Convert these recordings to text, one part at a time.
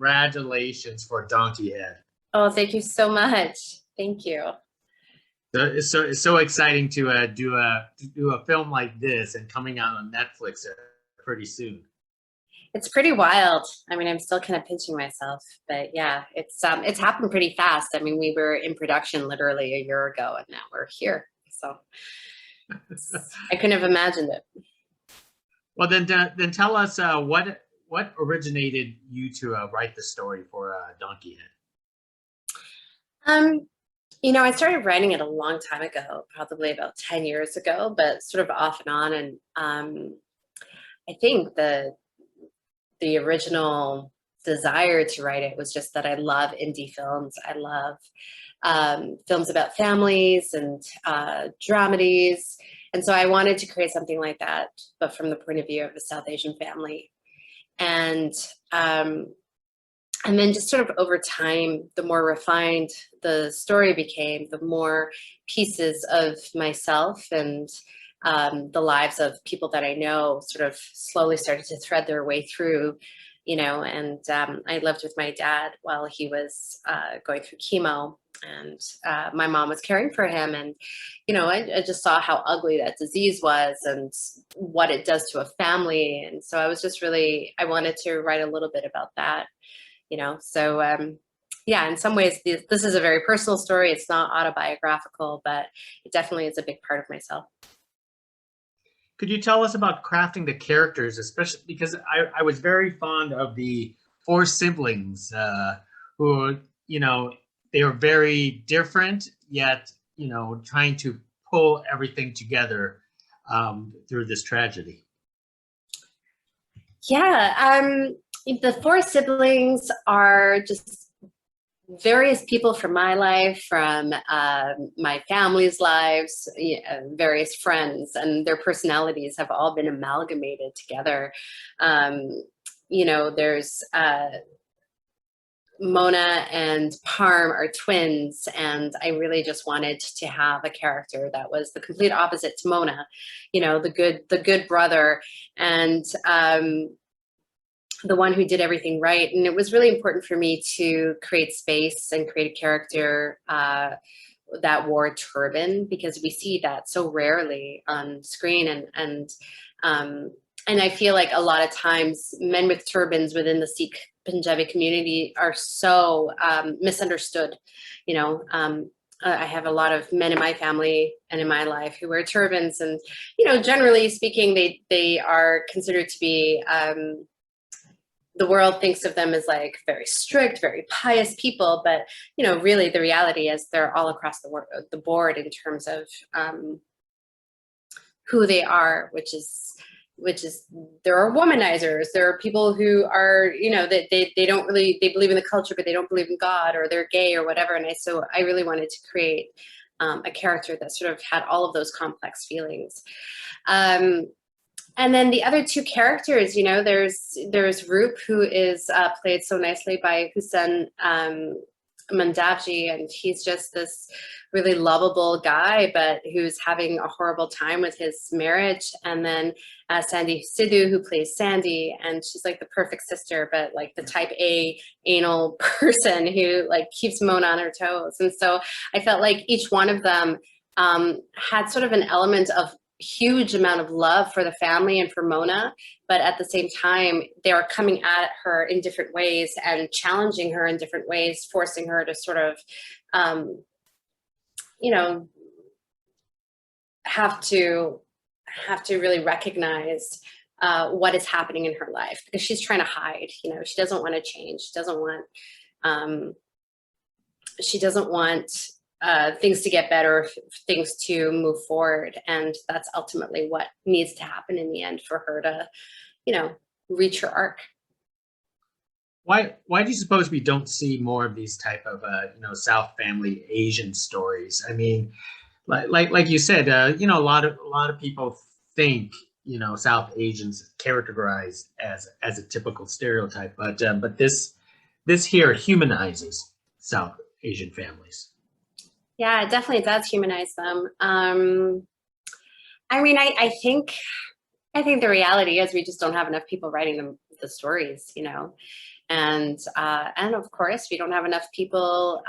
congratulations for Donkeyhead. Oh, thank you so much. Thank you. So it's so exciting to do a film like this and coming out on Netflix pretty soon. It's pretty wild. I mean, I'm still kind of pinching myself, but yeah, it's happened pretty fast. I mean, we were in production literally a year ago, and now we're here. So I couldn't have imagined it. Well, then tell us what originated you to write the story for Donkeyhead. You know, I started writing it a long time ago, probably about 10 years ago, but sort of off and on. And I think the original desire to write it was just that I love indie films. I love films about families and dramedies. And so I wanted to create something like that, but from the point of view of a South Asian family. And then just sort of over time, the more refined the story became, the more pieces of myself and the lives of people that I know sort of slowly started to thread their way through, you know. And I lived with my dad while he was going through chemo, and my mom was caring for him. And, you know, I just saw how ugly that disease was and what it does to a family. And so I was just really, I wanted to write a little bit about that. You know, so yeah, in some ways, this is a very personal story. It's not autobiographical, but it definitely is a big part of myself. Could you tell us about crafting the characters, especially because I was very fond of the four siblings who, you know, they were very different, yet, you know, trying to pull everything together through this tragedy. Yeah. The four siblings are just various people from my life, from my family's lives, various friends, and their personalities have all been amalgamated together. You know, there's Mona and Parm are twins, and I really just wanted to have a character that was the complete opposite to Mona, you know, the good brother, and the one who did everything right. And it was really important for me to create space and create a character that wore a turban, because we see that so rarely on screen. And I feel like a lot of times men with turbans within the Sikh Punjabi community are so misunderstood. You know, I have a lot of men in my family and in my life who wear turbans, and, you know, generally speaking, they are considered to be the world thinks of them as like very strict, very pious people, but, you know, really the reality is they're all across the board in terms of who they are, which is there are womanizers, there are people who are, you know, that they don't really, they believe in the culture, but they don't believe in God, or they're gay or whatever. And so I really wanted to create a character that sort of had all of those complex feelings. And then the other two characters, you know, there's Roop, who is played so nicely by Huse Madhavji, and he's just this really lovable guy, but who's having a horrible time with his marriage. And then Sidhu, who plays Sandy, and she's like the perfect sister, but like the type A anal person who like keeps Mona on her toes. And so I felt like each one of them had sort of an element of huge amount of love for the family and for Mona, but at the same time, they are coming at her in different ways and challenging her in different ways, forcing her to sort of, you know, have to really recognize what is happening in her life, because she's trying to hide. You know, she doesn't want to change. She doesn't want things to get better, things to move forward. And that's ultimately what needs to happen in the end for her to, you know, reach her arc. Why do you suppose we don't see more of these type of you know, South family Asian stories? I mean, like you said, you know, a lot of people think, you know, South Asians characterized as a typical stereotype, but this here humanizes South Asian families. Yeah, it definitely does humanize them. I mean, I think the reality is we just don't have enough people writing the stories, you know. And of course, we don't have enough people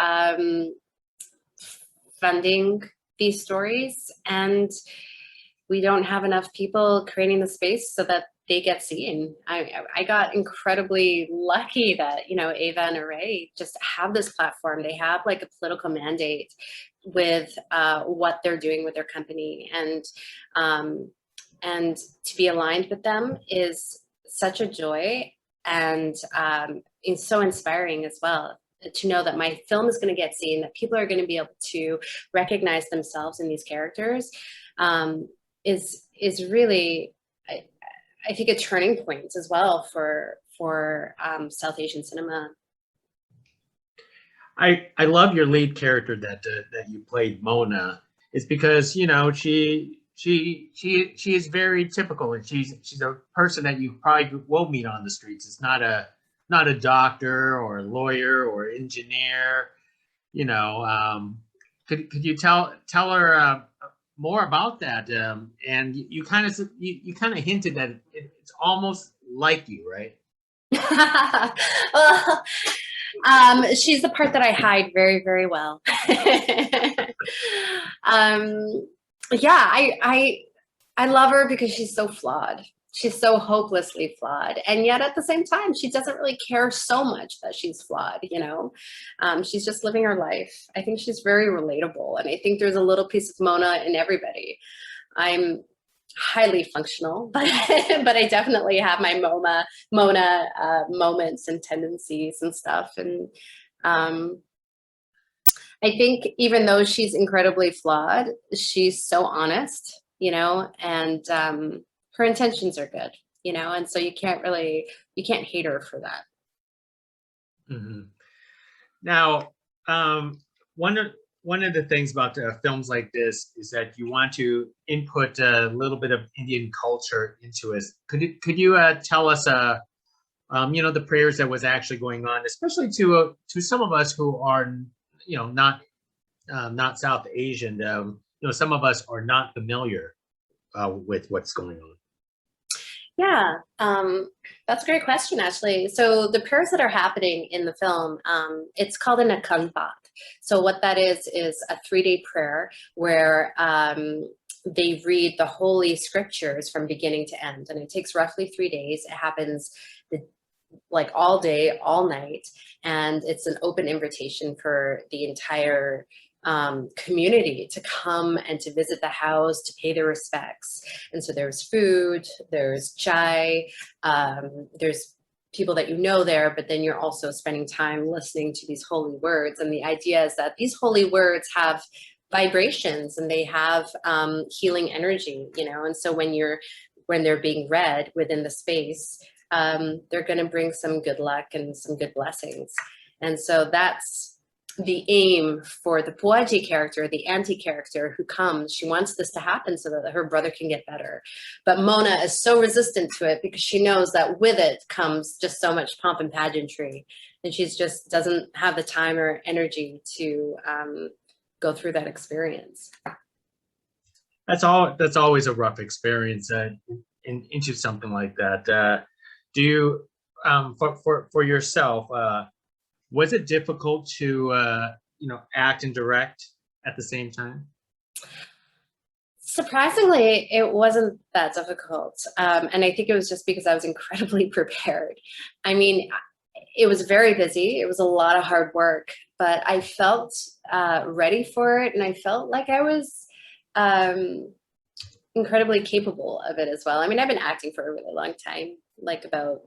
funding these stories, and we don't have enough people creating the space so that they get seen. I got incredibly lucky that, you know, Ava and Array just have this platform. They have like a political mandate with what they're doing with their company, and to be aligned with them is such a joy, and it's so inspiring as well, to know that my film is going to get seen, that people are going to be able to recognize themselves in these characters, is really, I think, a turning point as well for South Asian cinema. I love your lead character that you played, Mona. It's because, you know, she is very typical, and she's a person that you probably will meet on the streets. It's not a doctor or a lawyer or engineer. You know, could you tell her more about that? And you kind of hinted that it's almost like you, right? Well, she's the part that I hide very, very well. Yeah, I love her because she's so flawed. She's so hopelessly flawed, and yet at the same time, she doesn't really care so much that she's flawed. You know, she's just living her life. I think she's very relatable, and I think there's a little piece of Mona in everybody. I'm highly functional, but I definitely have my Mona moments and tendencies and stuff. And I think even though she's incredibly flawed, she's so honest, you know, and her intentions are good, you know, and so you can't hate her for that. Mm-hmm. Now, one of the things about films like this is that you want to input a little bit of Indian culture into it. Could you tell us, you know, the prayers that was actually going on, especially to some of us who are, you know, not South Asian. You know, some of us are not familiar with what's going on. Yeah, that's a great question, actually. So the prayers that are happening in the film, it's called an Akand Path. So what that is a 3-day prayer where they read the holy scriptures from beginning to end, and it takes roughly 3 days. It happens like all day, all night, and it's an open invitation for the entire community to come and to visit the house, to pay their respects. And so there's food, there's chai, there's people that you know there, but then you're also spending time listening to these holy words. And the idea is that these holy words have vibrations, and they have healing energy, you know. And so when they're being read within the space, they're going to bring some good luck and some good blessings. And so that's the aim for the Puaji character, the auntie character who comes. She wants this to happen so that her brother can get better. But Mona is so resistant to it because she knows that with it comes just so much pomp and pageantry. And she's just doesn't have the time or energy to go through that experience. That's always a rough experience into something like that. Do you, for yourself, was it difficult to you know, act and direct at the same time? Surprisingly, it wasn't that difficult. And I think it was just because I was incredibly prepared. I mean, it was very busy. It was a lot of hard work, but I felt ready for it. And I felt like I was incredibly capable of it as well. I mean, I've been acting for a really long time, like about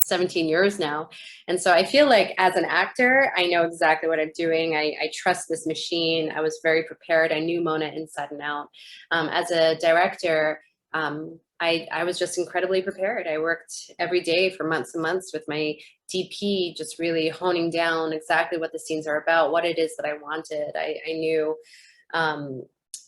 17 years now. And so I feel like as an actor, I know exactly what I'm doing. I trust this machine. I was very prepared. I knew Mona inside and out. As a director, I was just incredibly prepared. I worked every day for months and months with my DP, just really honing down exactly what the scenes are about, what it is that I wanted. I knew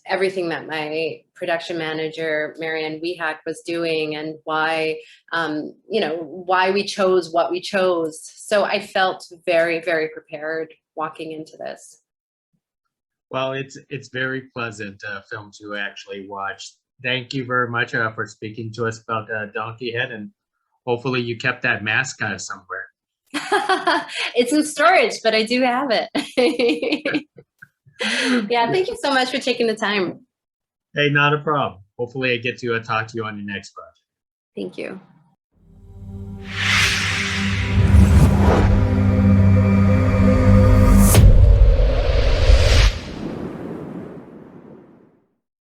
everything that my production manager, Marianne Wehack, was doing, and why, you know, why we chose what we chose. So I felt very, very prepared walking into this. Well, it's very pleasant film to actually watch. Thank you very much for speaking to us about Donkeyhead, and hopefully you kept that mask somewhere. It's in storage, but I do have it. Yeah, thank you so much for taking the time. Hey, not a problem. Hopefully I get to talk to you on your next project. Thank you.